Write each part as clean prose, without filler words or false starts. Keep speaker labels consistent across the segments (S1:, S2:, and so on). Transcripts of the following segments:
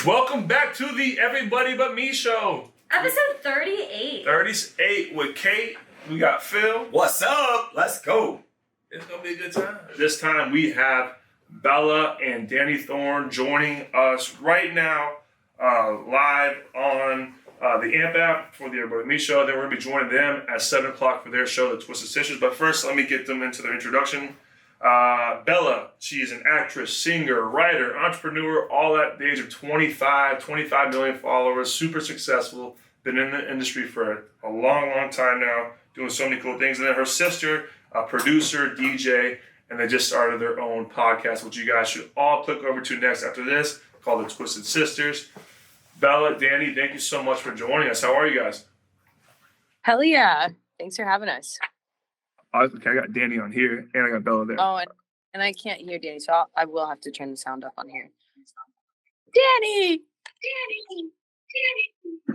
S1: Welcome back to the Everybody But Me show.
S2: Episode 38.
S1: 38 with Kate. We got Phil.
S3: What's up? Let's go.
S1: It's going to be a good time. This time we have Bella and Dani Thorne joining us right now live on the AMP app for the Everybody But Me show. Then we're going to be joining them at 7 o'clock for their show, The Twisted Sisters. But first, let me get them into their introduction. Bella, she's an actress, singer, writer, entrepreneur, all at the age of 25 million followers, super successful, been in the industry for a long, long time now, doing so many cool things. And then her sister, a producer, DJ, and they just started their own podcast, which you guys should all click over to next after this, called The Twisted Sisters. Bella, Dani, thank you so much for joining us. How are you guys?
S4: Hell yeah. Thanks for having us.
S1: Okay, I got Dani on here, and I got Bella there.
S4: Oh, and I can't hear Dani, so I will have to turn the sound up on here. Dani!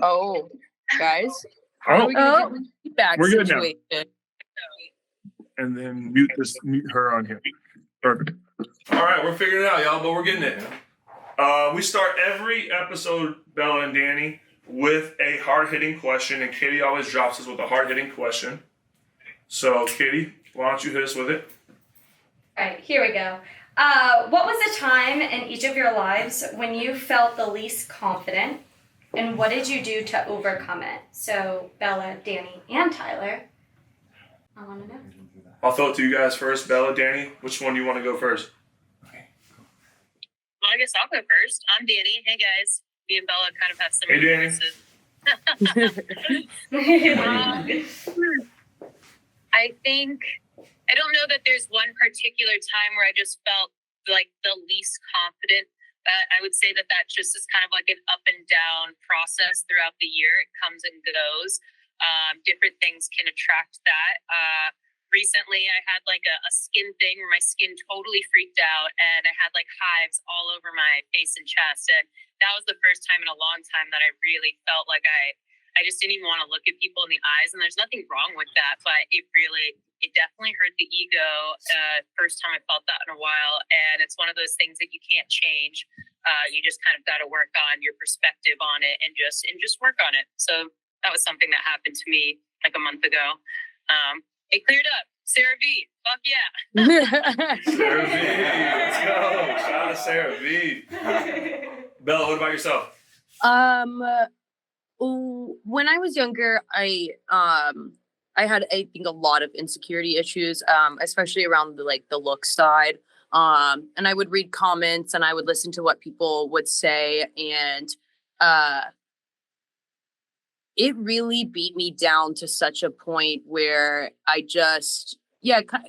S4: Oh, guys. How are we gonna get the feedback
S1: We're good
S4: situation?
S1: now. And then mute her on here. Perfect. All right, we're figuring it out, y'all, but we're getting it. We start every episode, Bella and Dani, with a hard-hitting question, and Katie always drops us with a hard-hitting question. So, Katie, why don't you hit us with it?
S2: All right, here we go. What was a time in each of your lives when you felt the least confident, and what did you do to overcome it? So, Bella, Dani, and Tyler, I want to know.
S1: I'll throw it to you guys first. Bella, Dani, which one do you want to go first?
S5: Well, I guess I'll go first. I'm Dani. Hey, guys. Me and Bella kind of have similar voices. I think, I don't know that there's one particular time where I just felt like the least confident. I would say that just is kind of like an up and down process throughout the year. It comes and goes. Different things can attract that. Recently, I had like a skin thing where my skin totally freaked out and I had like hives all over my face and chest. And that was the first time in a long time that I really felt like I just didn't even want to look at people in the eyes. And there's nothing wrong with that, but it definitely hurt the ego. First time I felt that in a while. And it's one of those things that you can't change. You just kind of got to work on your perspective on it and just work on it. So that was something that happened to me like a month ago. It cleared up. Sarah V. Fuck yeah.
S1: Sarah V. Let's go. Shout out to Sarah V. Bella, what about yourself?
S4: When I was younger, I had, I think, a lot of insecurity issues, especially around the look side. And I would read comments and I would listen to what people would say, and it really beat me down to such a point where I just,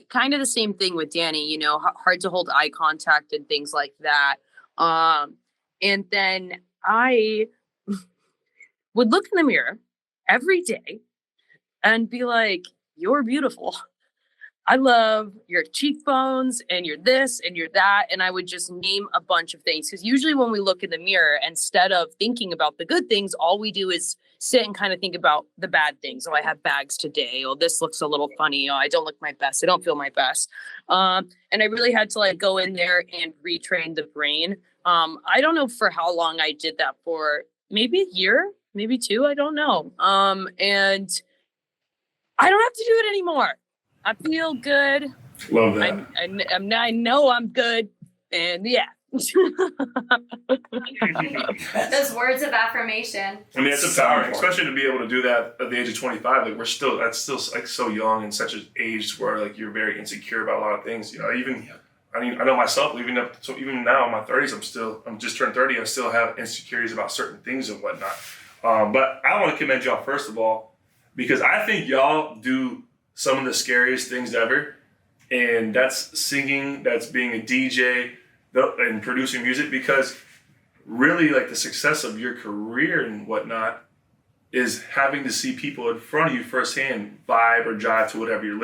S4: kind of the same thing with Dani, you know, hard to hold eye contact and things like that. And then I would look in the mirror every day and be like, you're beautiful. I love your cheekbones and you're this and you're that. And I would just name a bunch of things. Because usually when we look in the mirror, instead of thinking about the good things, all we do is sit and kind of think about the bad things. Oh, I have bags today. Oh, this looks a little funny. Oh, I don't look my best. I don't feel my best. And I really had to go in there and retrain the brain. I don't know for how long I did that for, maybe a year, maybe 2. I don't know. And I don't have to do it anymore. I feel good.
S1: Love that.
S4: I know I'm good. And yeah.
S2: Those words of affirmation.
S1: I mean, it's empowering, especially to be able to do that at the age of 25. That's still so young and such an age where you're very insecure about a lot of things. You know, I know myself, even now in my 30s, I'm just turned 30. I still have insecurities about certain things and whatnot. But I want to commend y'all first of all, because I think y'all do some of the scariest things ever, and that's singing, that's being a DJ, and producing music, because really the success of your career and whatnot is having to see people in front of you firsthand vibe or jive to whatever you're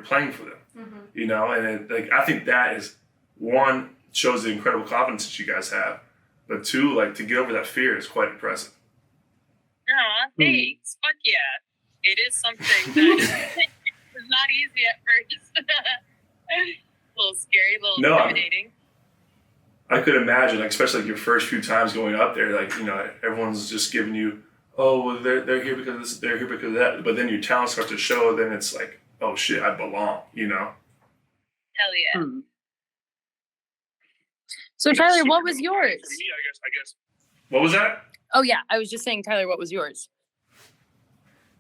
S1: playing for them. Mm-hmm. You know, and I think that is, one, shows the incredible confidence that you guys have, but 2, to get over that fear is quite impressive.
S5: Aw, thanks. Fuck yeah. It is something that is not easy at first. A little scary, a little intimidating.
S1: I could imagine, like, especially like your first few times going up there, like, you know, everyone's just giving you, oh, well, they're here because of this, they're here because of that. But then your talent starts to show, then it's like, oh shit, I belong, you know?
S5: Hell yeah.
S4: So Tyler, what was yours?
S1: For me, I guess. What was that?
S4: Oh yeah, I was just saying, Tyler, what was yours?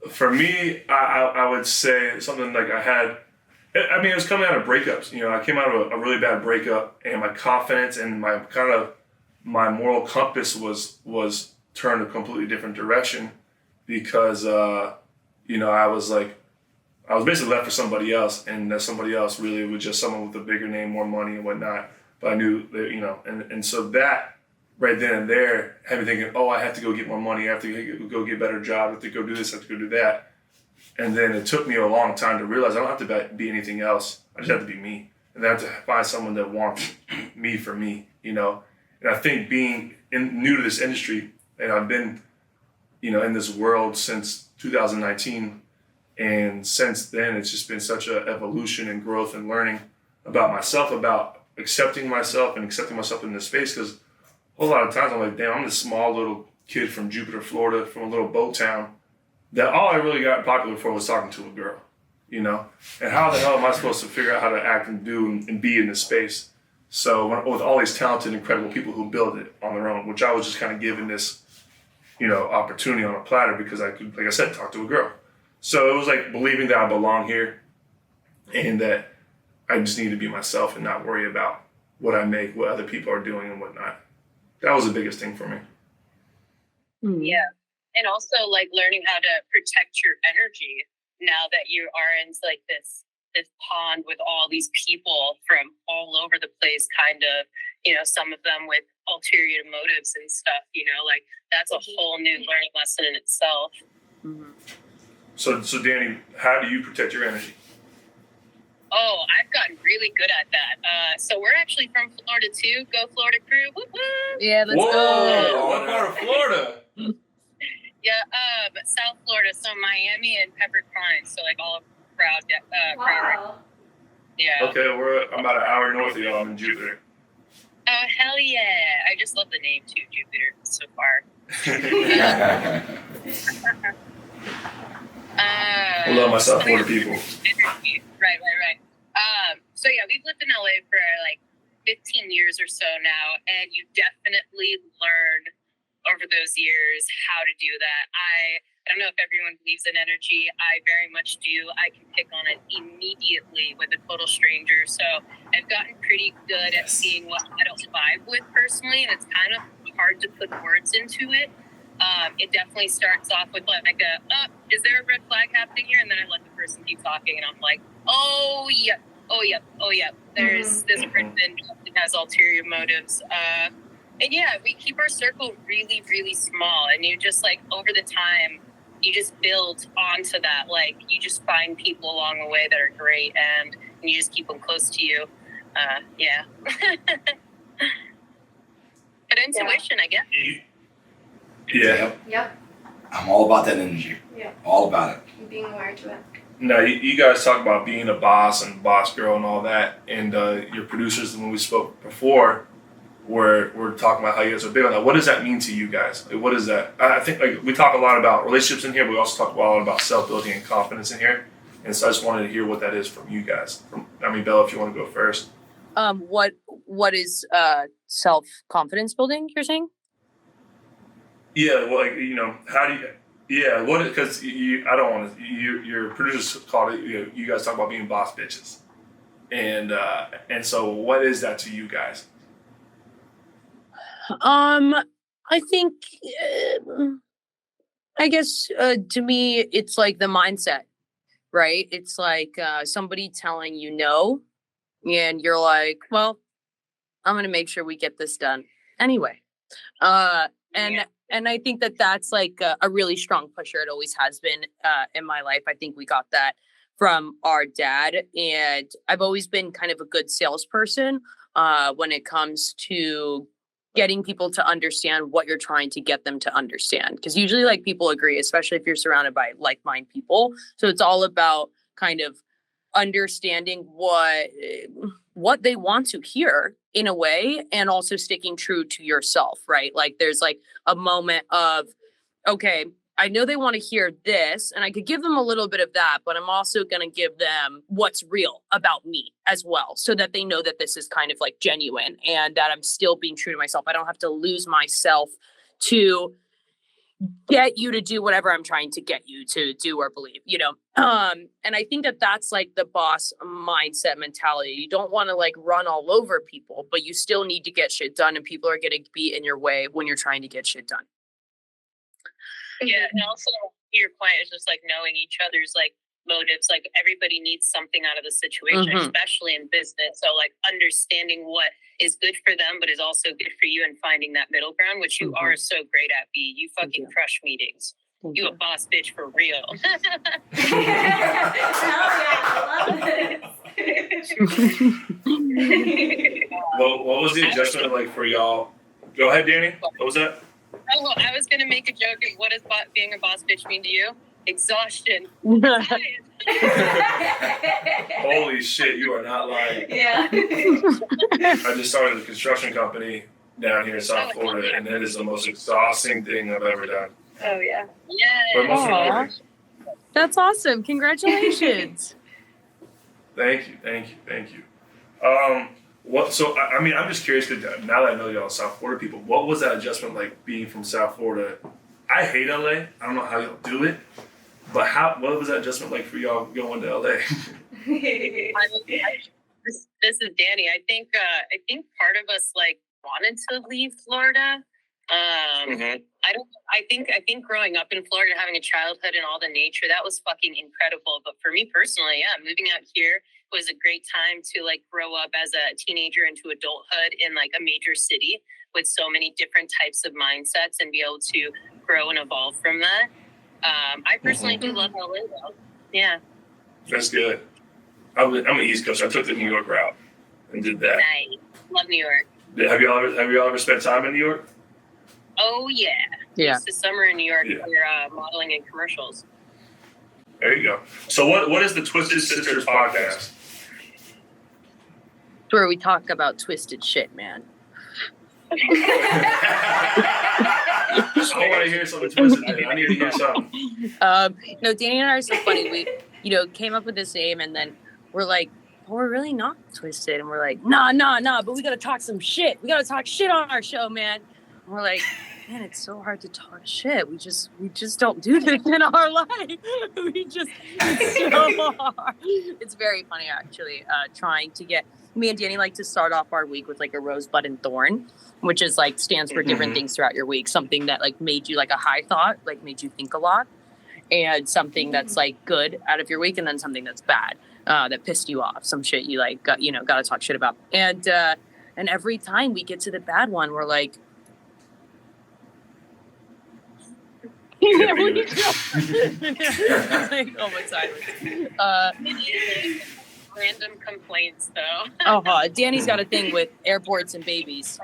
S1: For me, I would say something like I mean, it was coming out of breakups. You know, I came out of a really bad breakup, and my confidence and my moral compass was turned a completely different direction because, you know, I was basically left for somebody else, and that somebody else really was just someone with a bigger name, more money and whatnot. But I knew that, you know, and so that right then and there had me thinking, oh, I have to go get more money. I have to go get a better job. I have to go do this. I have to go do that. And then it took me a long time to realize I don't have to be anything else. I just have to be me. And I have to find someone that wants me for me, you know. And I think being new to this industry, and I've been, you know, in this world since 2019, and since then it's just been such an evolution and growth and learning about myself, about accepting myself and accepting myself in this space. Because a whole lot of times I'm like, damn, I'm this small little kid from Jupiter, Florida, from a little boat town, that all I really got popular for was talking to a girl, you know? And how the hell am I supposed to figure out how to act and do and be in this space? So with all these talented, incredible people who build it on their own, which I was just kind of given this, you know, opportunity on a platter because I could, like I said, talk to a girl. So it was like believing that I belong here and that I just need to be myself and not worry about what I make, what other people are doing and whatnot. That was the biggest thing for me.
S5: Yeah. And also like learning how to protect your energy now that you are in like this pond with all these people from all over the place, kind of, you know, some of them with ulterior motives and stuff, you know, like that's a whole new learning lesson in itself.
S1: So Dani, how do you protect your energy?
S5: Oh, I've gotten really good at that. So we're actually from Florida too. Go Florida crew. Whoop, whoop.
S4: Yeah, let's
S1: Whoa,
S4: go.
S1: what part of Florida?
S5: Yeah, South Florida, so Miami and Pepper Pine, so like all of Broward.
S2: Wow.
S5: Yeah.
S1: Okay, I'm about an hour north of y'all. I'm in Jupiter.
S5: Oh, hell yeah. I just love the name too, Jupiter, so far.
S1: I love my South Florida people.
S5: Right. So yeah, we've lived in LA for like 15 years or so now, and you definitely learn over those years how to do that. I don't know if everyone believes in energy. I very much do. I can pick on it immediately with a total stranger. So I've gotten pretty good at seeing what I don't vibe with personally, and it's kind of hard to put words into it. It definitely starts off with like is there a red flag happening here? And then I let the person keep talking, and I'm like, oh yeah. There's this person that has ulterior motives. And yeah, we keep our circle really, really small. And you just like over the time, you just build onto that. Like you just find people along the way that are great, and you just keep them close to you. Yeah. Good intuition, I guess.
S1: Yeah.
S2: Yep.
S3: I'm all about that energy.
S2: Yeah.
S3: All about it.
S2: Being aware to it.
S1: No, you guys talk about being a boss and boss girl and all that, and your producers, when we spoke before, we're talking about how you guys are big on that. What does that mean to you guys? Like, what is that? I think like we talk a lot about relationships in here, but we also talk a lot about self-building and confidence in here. And so I just wanted to hear what that is from you guys. Bella, if you want to go first.
S4: What is self-confidence building, you're saying?
S1: Yeah, well, like, you know, how do you? Yeah, what? Because I don't want to. Your producers called it. You guys talk about being boss bitches, and so what is that to you guys?
S4: I think, I guess to me, it's like the mindset, right? It's like somebody telling you no, and you're like, well, I'm gonna make sure we get this done anyway. And I think that that's like a really strong pusher. It always has been in my life. I think we got that from our dad, and I've always been kind of a good salesperson when it comes to getting people to understand what you're trying to get them to understand. Because usually like people agree, especially if you're surrounded by like-minded people. So it's all about kind of understanding what they want to hear in a way, and also sticking true to yourself, right? Like there's like a moment of, okay, I know they want to hear this, and I could give them a little bit of that, but I'm also going to give them what's real about me as well, so that they know that this is kind of like genuine and that I'm still being true to myself. I don't have to lose myself to get you to do whatever I'm trying to get you to do or believe, you know? And I think that that's like the boss mindset mentality. You don't want to like run all over people, but you still need to get shit done, and people are going to be in your way when you're trying to get shit done.
S5: Yeah, and also to your point is just like knowing each other's like motives. Like everybody needs something out of the situation, especially in business. So like understanding what is good for them, but is also good for you, and finding that middle ground, which you are so great at. B, you fucking crush meetings. You a boss bitch for real.
S2: Hell yeah, I love this.
S1: Well, what was the adjustment like for y'all? Go ahead, Danny. What was that?
S5: Oh, well, I was gonna make a joke. What does being a boss bitch mean to you? Exhaustion.
S1: Holy shit, you are not lying.
S2: Yeah.
S1: I just started a construction company down here in South Florida, and it is the most exhausting thing I've ever done.
S2: Oh yeah.
S1: But most
S4: Aw.
S1: rewarding.
S4: That's awesome. Congratulations.
S1: Thank you. What? So I mean, I'm just curious because now that I know y'all South Florida people, what was that adjustment like being from South Florida? I hate LA. I don't know how y'all do it, but what was that adjustment like for y'all going to LA?
S5: This is Danny. I think part of us like wanted to leave Florida. I think growing up in Florida, having a childhood and all the nature, that was fucking incredible. But for me personally, yeah, moving out here was a great time to like grow up as a teenager into adulthood in like a major city with so many different types of mindsets, and be able to grow and evolve from that. I personally do love LA though. Yeah.
S1: That's good. I'm an East Coast. I took the New York route and did that.
S5: Nice. Love New York.
S1: Have y'all ever spent time in New York?
S5: Oh yeah.
S4: Yeah.
S5: It's the summer in New York
S1: Yeah.
S5: for modeling and commercials.
S1: There you go. So what is the Twisted Sisters podcast?
S4: Where we talk about twisted shit, man.
S1: I want to hear something twisted. Man. I need to hear something.
S4: No, Danny and I are so funny. We, came up with this name, and then we're like, well, we're really not twisted. And we're like, nah, but we got to talk some shit. We got to talk shit on our show, man. And we're like, man, it's so hard to talk shit. We just don't do this in our life. It's so hard. It's very funny, actually, trying to get, me and Danny like to start off our week with like a rosebud and thorn, which is like stands for different things throughout your week. Something that like made you like a high thought, like made you think a lot, and something that's like good out of your week, and then something that's bad, that pissed you off, some shit you like got to talk shit about. And every time we get to the bad one, we're like, like, oh my silence.
S5: Random complaints though.
S4: Danny's got a thing with airports and babies.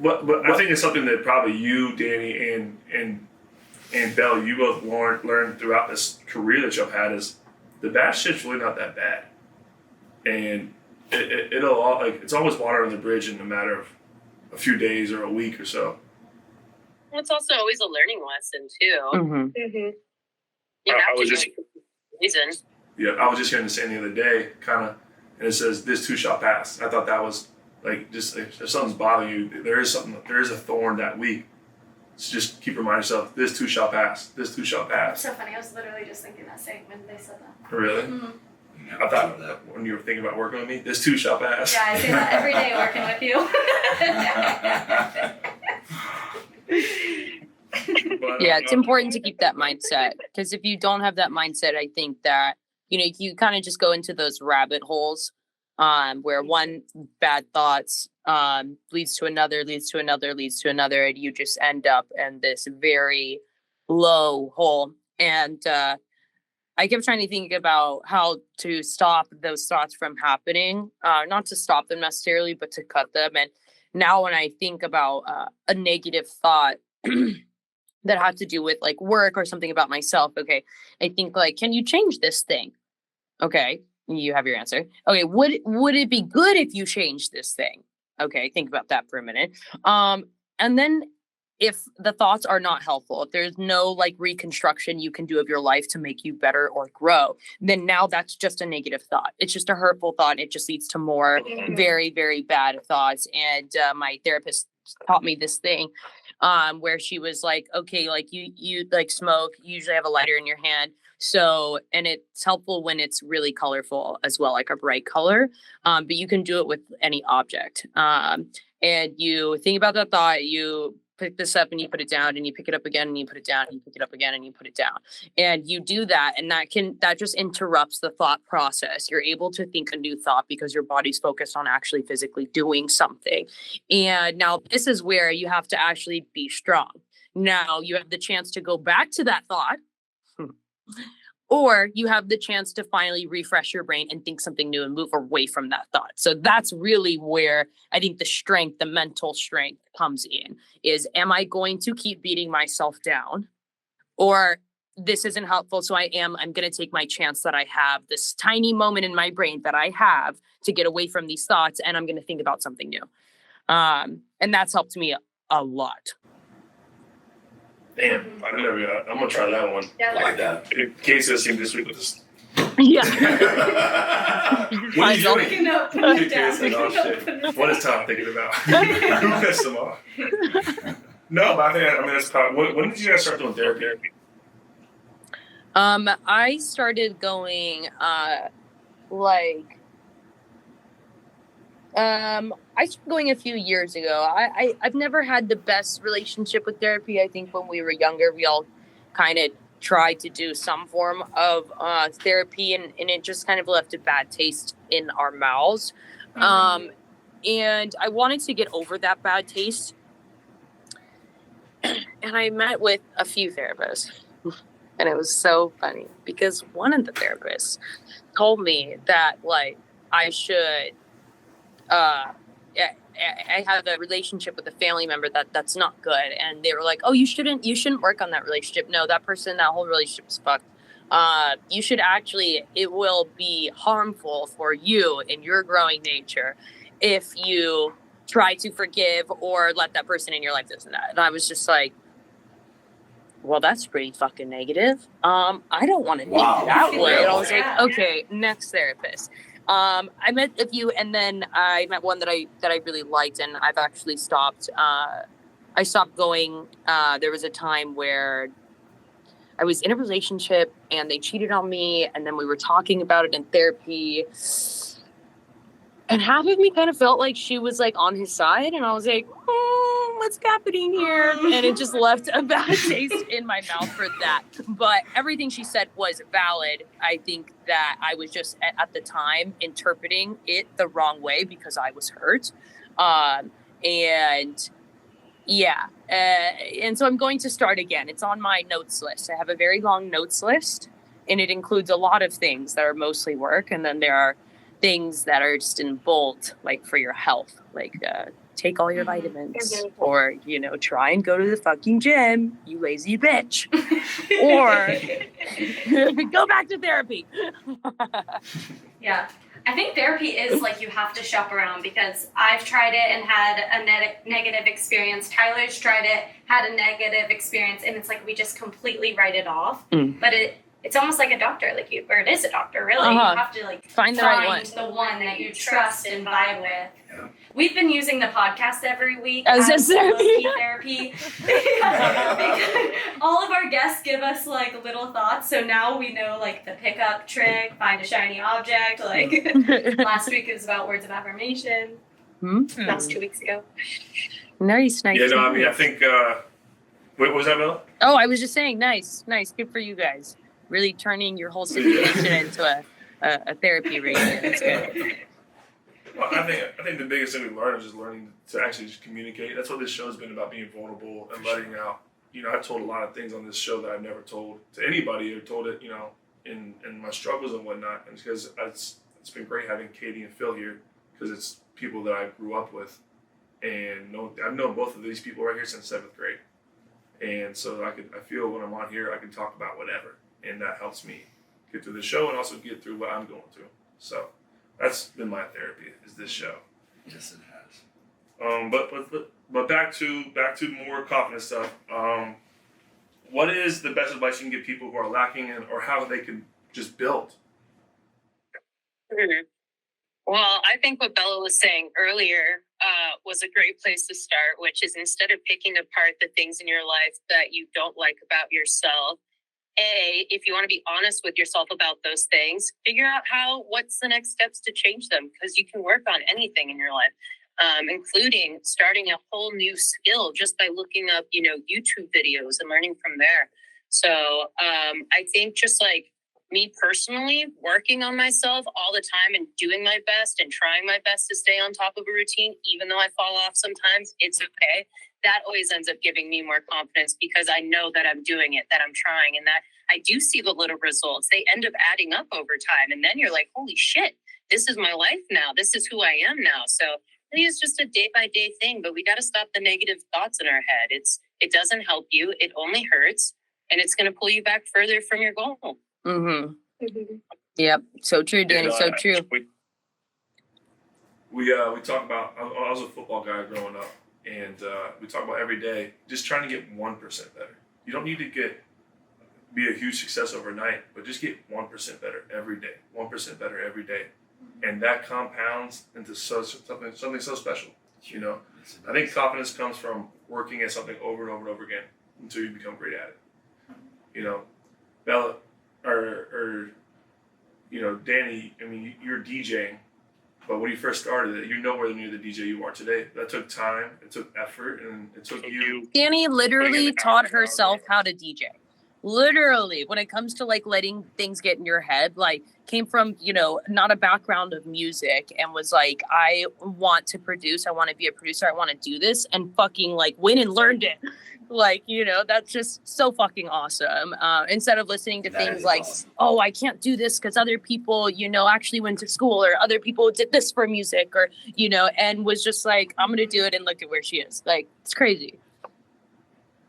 S1: But I think it's something that probably you, Danny, and Belle, you both learned throughout this career that you've had is the bad shit's really not that bad, and it'll all like it's always water on the bridge in a matter of a few days or a week or so.
S5: Well, it's also always a learning lesson too.
S4: Mm-hmm.
S5: You
S1: I
S5: have
S1: was
S5: to
S1: just-
S5: know the reason.
S1: Yeah, I was just hearing this the other day, kind of, and it says this too shall pass. I thought that was like just if something's bothering you, there is a thorn that week. So just keep reminding yourself, this too shall pass. This too shall pass.
S2: So funny. I was literally just thinking that same when they said that.
S1: Really?
S2: Mm-hmm.
S1: I thought that when you were thinking about working with me, this too shall pass.
S2: Yeah, I say that every day working with you.
S1: But,
S4: Yeah, it's important to keep that mindset, because if you don't have that mindset, I think that you kind of just go into those rabbit holes, where one bad thoughts leads to another, leads to another, leads to another, and you just end up in this very low hole. And I kept trying to think about how to stop those thoughts from happening, not to stop them necessarily, but to cut them. And now when I think about a negative thought that had to do with like work or something about myself, okay, I think like, can you change this thing? Okay, you have your answer. Okay, would it be good if you changed this thing? Okay, think about that for a minute. And then if the thoughts are not helpful, if there's no like reconstruction you can do of your life to make you better or grow, then now that's just a negative thought. It's just a hurtful thought. It just leads to more very, very bad thoughts. And my therapist taught me this thing where she was like, okay, like you like smoke, you usually have a lighter in your hand. So, and it's helpful when it's really colorful as well, like a bright color. But you can do it with any object. And you think about that thought, you pick this up and you put it down, and you pick it up again and you put it down, and you pick it up again and you put it down. And you do that, and that just interrupts the thought process. You're able to think a new thought because your body's focused on actually physically doing something. And now this is where you have to actually be strong. Now you have the chance to go back to that thought. Or you have the chance to finally refresh your brain and think something new and move away from that thought. So that's really where I think the mental strength comes in, is am I going to keep beating myself down, or this isn't helpful. So I'm going to take my chance that I have this tiny moment in my brain that I have to get away from these thoughts. And I'm going to think about something new. And that's helped me a lot.
S1: Damn, I'm gonna try that one.
S2: Yeah,
S3: Like that.
S1: Casey has seen this week with this.
S4: Yeah.
S1: What are you doing?
S2: Picking up, putting down,
S1: Casey, oh,
S2: picking up,
S1: shit.
S2: putting
S1: What is Tom thinking about? Who pissed him off? No, but I mean that's probably. When did you guys start doing therapy?
S4: I started going I started going a few years ago. I've never had the best relationship with therapy. I think when we were younger, we all kind of tried to do some form of therapy, and it just kind of left a bad taste in our mouths. And I wanted to get over that bad taste. And I met with a few therapists. And it was so funny because one of the therapists told me that like I should I have a relationship with a family member that's not good, and they were like, oh, you shouldn't work on that relationship. No, that whole relationship is fucked. You should actually, it will be harmful for you in your growing nature if you try to forgive or let that person in your life this and that. And I was just like, well, that's pretty fucking negative. I don't want to think that way. And I was like, okay, next therapist. I met a few, and then I met one that I really liked, and I've actually stopped. I stopped going. There was a time where I was in a relationship and they cheated on me, and then we were talking about it in therapy. And half of me kind of felt like she was like on his side, and I was like, what's happening here? And it just left a bad taste in my mouth for that. But everything she said was valid. I think that I was just at the time interpreting it the wrong way because I was hurt. And so I'm going to start again. It's on my notes list. I have a very long notes list, and it includes a lot of things that are mostly work. And then there are things that are just in bold, like for your health, like take all your vitamins, or, try and go to the fucking gym, you lazy bitch, or go back to therapy.
S2: Yeah. I think therapy is like you have to shop around, because I've tried it and had a negative experience. Tyler's tried it, had a negative experience, and it's like we just completely write it off. But it's almost like a doctor, or it is a doctor, really. You have to
S4: find the right one.
S2: The one that you trust and vibe with. Yeah. We've been using the podcast every week
S4: as therapy.
S2: All of our guests give us little thoughts, so now we know the pickup trick, find a shiny object. Last week it was about words of affirmation. That was 2 weeks ago.
S4: Nice.
S1: Yeah, no, I mean, I think. What was that, Bella?
S4: Oh, I was just saying, nice, good for you guys. Really turning your whole situation into a therapy reunion. It's good.
S1: Well, I think the biggest thing we learn is just learning to actually just communicate. That's what this show's been about, being vulnerable and letting out. I've told a lot of things on this show that I've never told to anybody, or told it, in my struggles and whatnot. And because it's been great having Katie and Phil here, because it's people that I grew up with, and I've known both of these people right here since 7th grade. And so I feel when I'm on here, I can talk about whatever, and that helps me. get through the show and also get through what I'm going through. So that's been my therapy, is this show.
S3: Yes, it has.
S1: But back to more confidence stuff. What is the best advice you can give people who are lacking in, or how they can just build?
S5: Mhm. Well, I think what Bella was saying earlier was a great place to start, which is instead of picking apart the things in your life that you don't like about yourself, if you want to be honest with yourself about those things, figure out what's the next steps to change them, because you can work on anything in your life, including starting a whole new skill just by looking up, YouTube videos and learning from there. So I think just like me personally, working on myself all the time and doing my best and trying my best to stay on top of a routine, even though I fall off sometimes, it's okay. That always ends up giving me more confidence because I know that I'm doing it, that I'm trying, and that I do see the little results. They end up adding up over time. And then you're like, holy shit, this is my life now. This is who I am now. So I think it's just a day by day thing, but we got to stop the negative thoughts in our head. It doesn't help you. It only hurts, and it's going to pull you back further from your goal.
S4: Mm-hmm. Mm-hmm. Yep. So true, Danny. So true.
S1: We talk about, I was a football guy growing up, and we talk about every day just trying to get 1% better. You don't need to be a huge success overnight, but just get 1% better every day. 1% better every day, and that compounds into something so special. I think confidence comes from working at something over and over and over again until you become great at it. Bella or Danny. I mean, you're DJing. But when you first started, you're nowhere near the DJ you are today. That took time, it took effort, and it took you.
S4: Danny literally taught herself how to DJ. Literally, when it comes to like letting things get in your head, like came from, not a background of music, and was like, I want to produce, I want to be a producer, I want to do this, and fucking like went and learned it. Like, that's just so fucking awesome. Instead of listening to things like, awesome. Oh, I can't do this because other people, actually went to school, or other people did this for music, or, and was just like, I'm going to do it, and look at where she is. Like, it's crazy.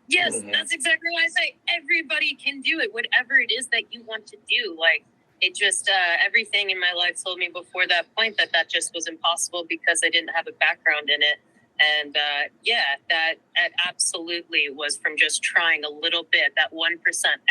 S5: Yes, that's exactly why I say everybody can do it, whatever it is that you want to do. Like, it just, everything in my life told me before that point that just was impossible because I didn't have a background in it. And that absolutely was from just trying a little bit, that 1%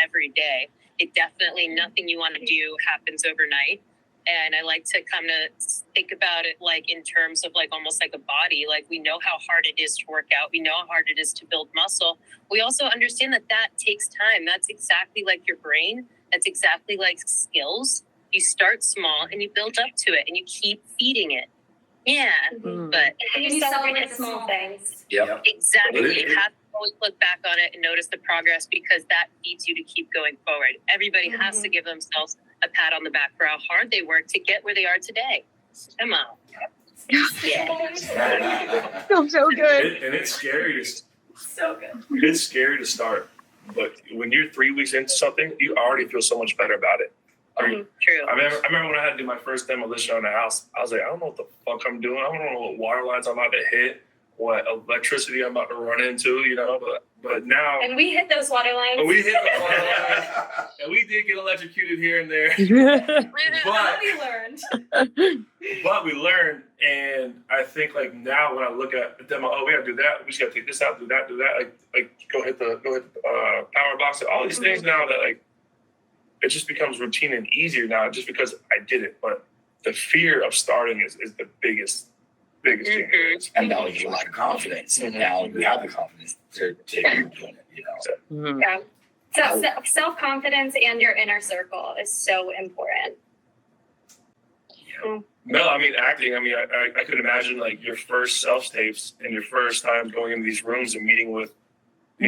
S5: every day. It definitely, nothing you want to do happens overnight. And I like to come to think about it like in terms of like almost like a body. Like, we know how hard it is to work out. We know how hard it is to build muscle. We also understand that takes time. That's exactly like your brain. That's exactly like skills. You start small and you build up to it and you keep feeding it. Yeah, but
S2: you celebrate the small things.
S3: Yep.
S5: Exactly. You have to always look back on it and notice the progress, because that feeds you to keep going forward. Everybody has to give themselves a pat on the back for how hard they work to get where they are today. Come on.
S4: Yeah. Feels so good.
S1: And it's scary.
S2: So good.
S1: It's scary to start, but when you're 3 weeks into something, you already feel so much better about it.
S5: True.
S1: I remember when I had to do my first demolition on the house, I was like, I don't know what the fuck I'm doing. I don't know what water lines I'm about to hit, what electricity I'm about to run into, but now.
S2: And we hit those water lines.
S1: And we did get electrocuted here and there.
S2: But we learned.
S1: But we learned, and I think like now when I look at the demo, we gotta do that. We just gotta take this out, do that. Like go hit the power box. All these things now that like. It just becomes routine and easier now just because I did it. But the fear of starting is the biggest thing.
S3: And now you lack confidence. And now you have the confidence to keep doing it,
S2: Yeah. So self-confidence and your inner circle is so important.
S1: Yeah. No, I mean, acting, I could imagine like your first self-tapes and your first time going into these rooms and meeting with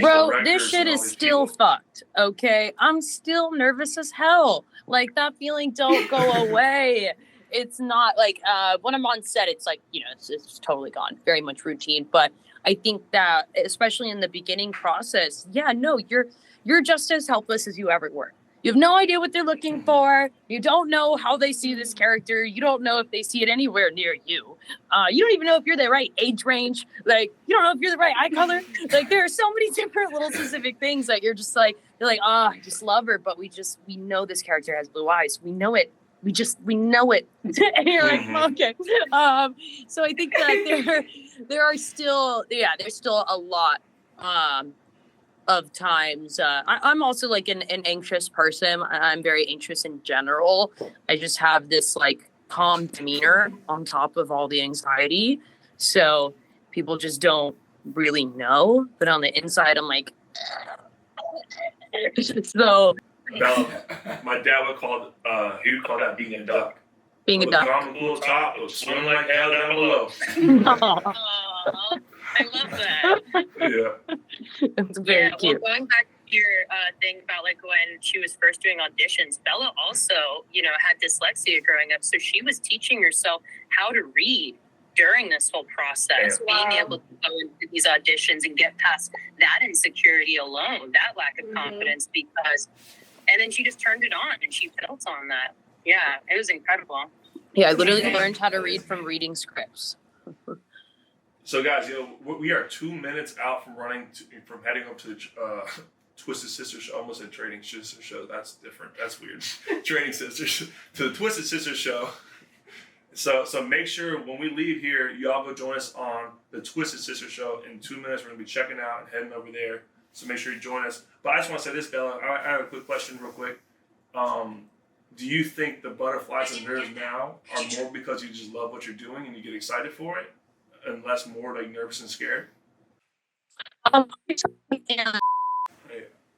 S4: bro, this shit is still fucked, okay? I'm still nervous as hell. Like, that feeling don't go away. It's not like, when I'm on set, it's like, it's totally gone. Very much routine. But I think that, especially in the beginning process, you're just as helpless as you ever were. You have no idea what they're looking for. You don't know how they see this character. You don't know if they see it anywhere near you. You don't even know if you're the right age range. Like, you don't know if you're the right eye color. Like, there are so many different little specific things that you're just like, you're like, oh, I just love her. But we know this character has blue eyes. We know it. We know it. And you're like, okay. So I think that there's still a lot of times. I'm also like an anxious person. I'm very anxious in general. I just have this like calm demeanor on top of all the anxiety. So people just don't really know. But on the inside, I'm like, so
S1: Bella, my dad would call that being a duck.
S4: being a duck.
S1: On the little top, it'll swim like hell down below.
S5: Aw, I love that.
S1: Yeah.
S4: It's very cute.
S5: Well, going back to your thing about like when she was first doing auditions, Bella also, had dyslexia growing up, so she was teaching herself how to read during this whole process, being able to go into these auditions and get past that insecurity alone, that lack of confidence, and then she just turned it on and she built on that. Yeah, it was incredible.
S4: Yeah, I literally learned how to read from reading scripts.
S1: So guys, we are 2 minutes out from from heading up to the Twisted Sisters show. Almost said Trading Sisters show. That's different. That's weird. Trading Sisters to the Twisted Sisters show. So make sure when we leave here, y'all go join us on the Twisted Sisters show. In 2 minutes, we're gonna be checking out and heading over there. So make sure you join us. But I just want to say this, Bella. I have a quick question, real quick. Do you think the butterflies and nerves now are more because you just love what you're doing and you get excited for it, and less more like nervous and scared?
S4: Yeah.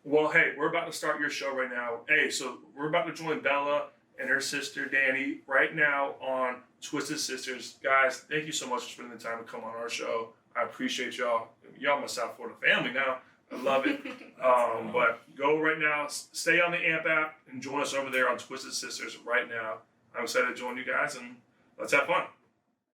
S1: Well, hey, we're about to start your show right now. Hey, so we're about to join Bella and her sister Dani right now on Twisted Sisters. Guys, thank you so much for spending the time to come on our show. I appreciate y'all. Y'all my South Florida family now. I love it. But go right now, stay on the AMP app and join us over there on Twisted Sisters right now. I'm excited to join you guys, and let's have fun.